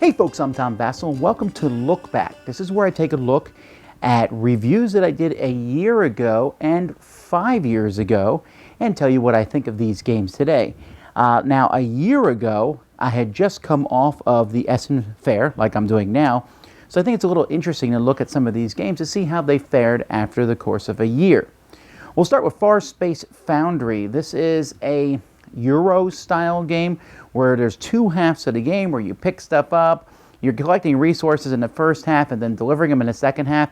Hey folks, I'm Tom Vasel and welcome to Look Back. This is where I take a look at reviews that I did a year ago and 5 years ago and tell you what I think of these games today. Now, a year ago, I had just come off of the Essen Fair, like I'm doing now, so I think it's a little interesting to look at some of these games to see how they fared after the course of a year. We'll start with Far Space Foundry. This is a Euro-style game where there's two halves of the game where you pick stuff up, you're collecting resources in the first half and then delivering them in the second half.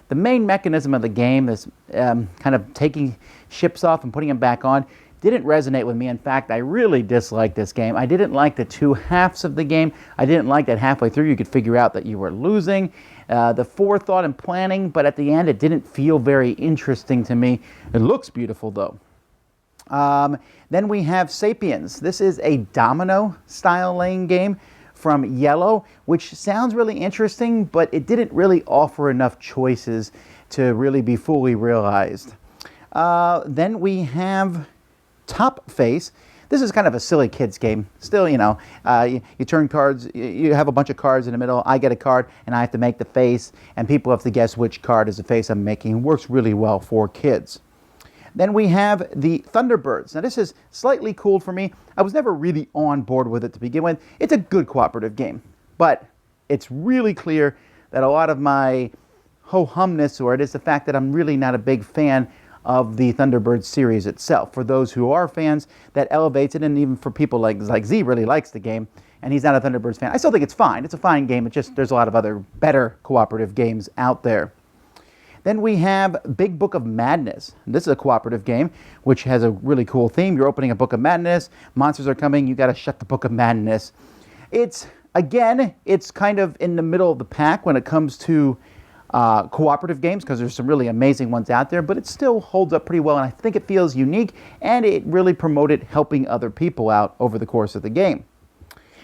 The main mechanism of the game, this kind of taking ships off and putting them back on, didn't resonate with me. In fact, I really disliked this game. I didn't like the two halves of the game. I didn't like that halfway through you could figure out that you were losing. The forethought and planning, but at the end it didn't feel very interesting to me. It looks beautiful though. Then we have Sapiens. This is a domino-style laying game from Yellow, which sounds really interesting, but it didn't really offer enough choices to really be fully realized. Then we have Top Face. This is kind of a silly kids game. Still, you know, you turn cards, you have a bunch of cards in the middle. I get a card, and I have to make the face, and people have to guess which card is the face I'm making. It works really well for kids. Then we have the Thunderbirds. Now this is slightly cool for me. I was never really on board with it to begin with. It's a good cooperative game, but it's really clear that a lot of my ho-humness, or it is the fact that I'm really not a big fan of the Thunderbirds series itself. For those who are fans, that elevates it, and even for people like Z really likes the game, and he's not a Thunderbirds fan. I still think it's fine. It's a fine game. It's just there's a lot of other better cooperative games out there. Then we have Big Book of Madness. This is a cooperative game, which has a really cool theme. You're opening a Book of Madness, monsters are coming, you got to shut the Book of Madness. It's kind of in the middle of the pack when it comes to cooperative games, because there's some really amazing ones out there, but it still holds up pretty well, and I think it feels unique, and it really promoted helping other people out over the course of the game.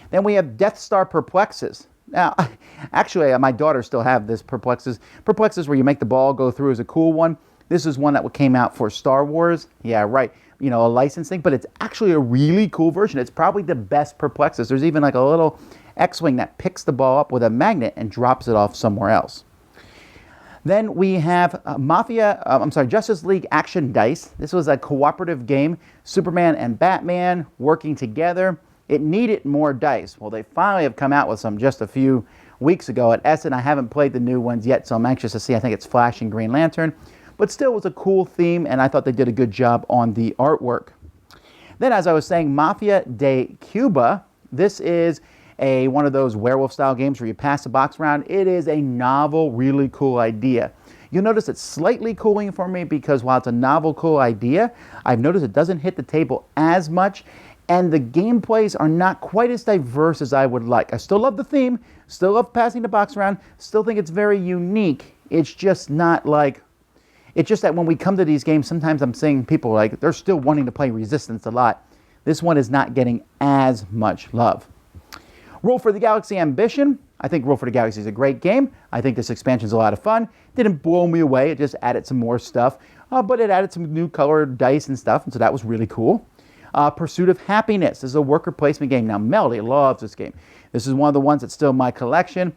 Then we have Death Star Perplexes. Now, actually, my daughters still have this Perplexes. Perplexes, where you make the ball go through, is a cool one. This is one that came out for Star Wars. Yeah, right. You know, a licensing, but it's actually a really cool version. It's probably the best Perplexes. There's even like a little X-Wing that picks the ball up with a magnet and drops it off somewhere else. Then we have Justice League Action Dice. This was a cooperative game. Superman and Batman working together. It needed more dice. Well, they finally have come out with some just a few weeks ago at Essen. I haven't played the new ones yet, so I'm anxious to see. I think it's Flash and Green Lantern. But still, it was a cool theme, and I thought they did a good job on the artwork. Then, as I was saying, Mafia de Cuba. This is one of those werewolf-style games where you pass the box around. It is a novel, really cool idea. You'll notice it's slightly cooling for me because while it's a novel, cool idea, I've noticed it doesn't hit the table as much, and the gameplays are not quite as diverse as I would like. I still love the theme, still love passing the box around, still think it's very unique. It's just not like, it's just that when we come to these games, sometimes I'm seeing people like, they're still wanting to play Resistance a lot. This one is not getting as much love. Roll for the Galaxy Ambition. I think Roll for the Galaxy is a great game. I think this expansion is a lot of fun. Didn't blow me away, it just added some more stuff, but it added some new colored dice and stuff, and so that was really cool. Pursuit of Happiness. This is a worker placement game. Now, Melody loves this game. This is one of the ones that's still in my collection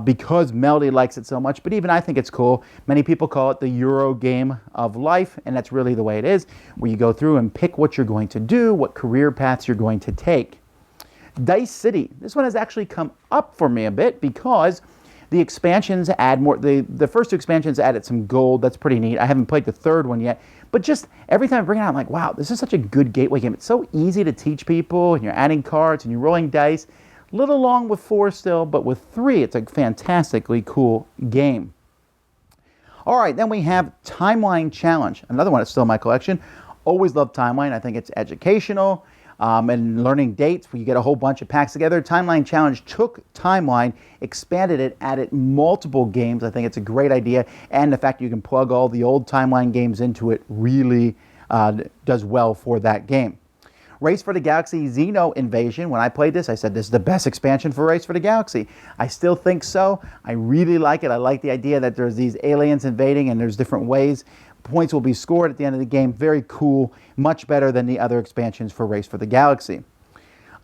because Melody likes it so much, but even I think it's cool. Many people call it the Euro game of life, and that's really the way it is, where you go through and pick what you're going to do, what career paths you're going to take. Dice City. This one has actually come up for me a bit because the expansions add more. The first two expansions added some gold. That's pretty neat. I haven't played the third one yet. But just every time I bring it out, I'm like, wow, this is such a good gateway game. It's so easy to teach people, and you're adding cards, and you're rolling dice. A little long with 4 still, but with 3, it's a fantastically cool game. All right, then we have Timeline Challenge. Another one that's still in my collection. Always love Timeline. I think it's educational. And learning dates, where you get a whole bunch of packs together. Timeline Challenge took Timeline, expanded it, added multiple games. I think it's a great idea. And the fact you can plug all the old Timeline games into it really does well for that game. Race for the Galaxy Xeno Invasion. When I played this, I said this is the best expansion for Race for the Galaxy. I still think so. I really like it. I like the idea that there's these aliens invading and there's different ways. Points will be scored at the end of the game. Very cool. Much better than the other expansions for Race for the Galaxy.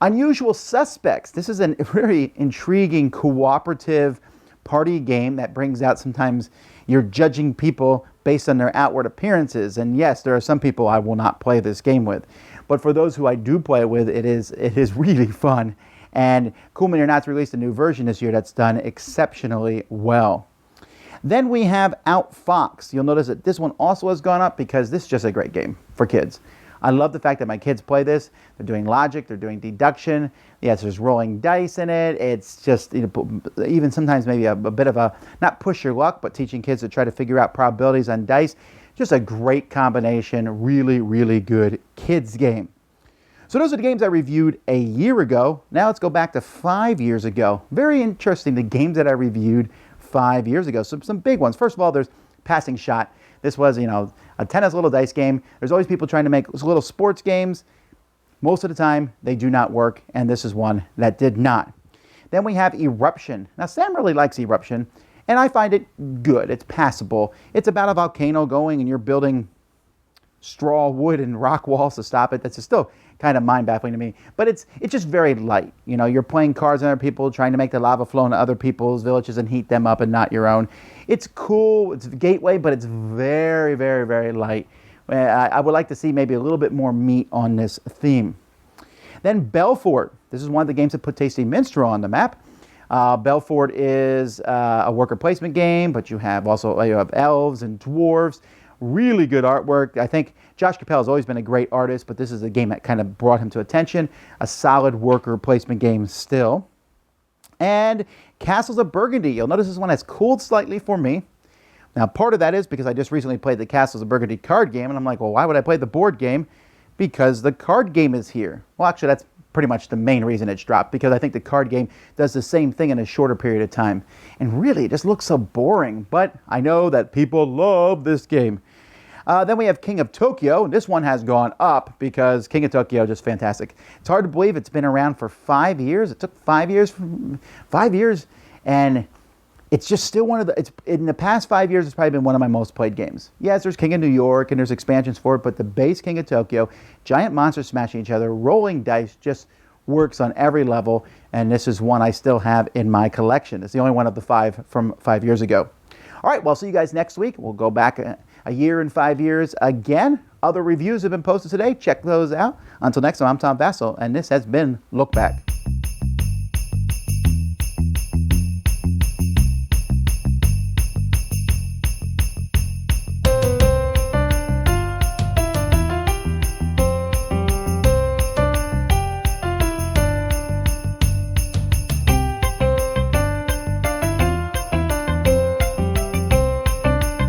Unusual Suspects. This is a very intriguing cooperative party game that brings out sometimes you're judging people based on their outward appearances. And yes, there are some people I will not play this game with. But for those who I do play with, it is really fun. And Cool Mini or Not's released a new version this year that's done exceptionally well. Then we have Outfox. You'll notice that this one also has gone up because this is just a great game for kids. I love the fact that my kids play this. They're doing logic, they're doing deduction. Yes, there's rolling dice in it. It's just, even sometimes maybe a bit of a, not push your luck, but teaching kids to try to figure out probabilities on dice. Just a great combination, really, really good kids game. So those are the games I reviewed a year ago. Now let's go back to 5 years ago. Very interesting, the games that I reviewed 5 years ago. So some big ones. First of all, there's Passing Shot. This was, a tennis little dice game. There's always people trying to make little sports games. Most of the time, they do not work, and this is one that did not. Then we have Eruption. Now, Sam really likes Eruption, and I find it good. It's passable. It's about a volcano going, and you're building straw, wood, and rock walls to stop it. That's still kind of mind-baffling to me. But it's just very light. You're playing cards on other people, trying to make the lava flow into other people's villages and heat them up and not your own. It's cool. It's a gateway, but it's very, very, very light. I would like to see maybe a little bit more meat on this theme. Then Belfort. This is one of the games that put Tasty Minstrel on the map. Belfort is a worker placement game, but you have elves and dwarves. Really good artwork. I think Josh Capel has always been a great artist, but this is a game that kind of brought him to attention. A solid worker placement game still. And Castles of Burgundy. You'll notice this one has cooled slightly for me. Now, part of that is because I just recently played the Castles of Burgundy card game, and I'm like, well, why would I play the board game? Because the card game is here. Well, actually, that's pretty much the main reason it's dropped, because I think the card game does the same thing in a shorter period of time. And really, it just looks so boring, but I know that people love this game. Then we have King of Tokyo. This one has gone up because King of Tokyo is just fantastic. It's hard to believe it's been around for 5 years. It took 5 years, and it's just still one of the, in the past 5 years, it's probably been one of my most played games. Yes, there's King of New York and there's expansions for it, but the base King of Tokyo, giant monsters smashing each other, rolling dice, just works on every level, and this is one I still have in my collection. It's the only one of the 5 from 5 years ago. All right, well, see you guys next week. We'll go back a year and 5 years again. Other reviews have been posted today. Check those out. Until next time, I'm Tom Vasel, and this has been Look Back.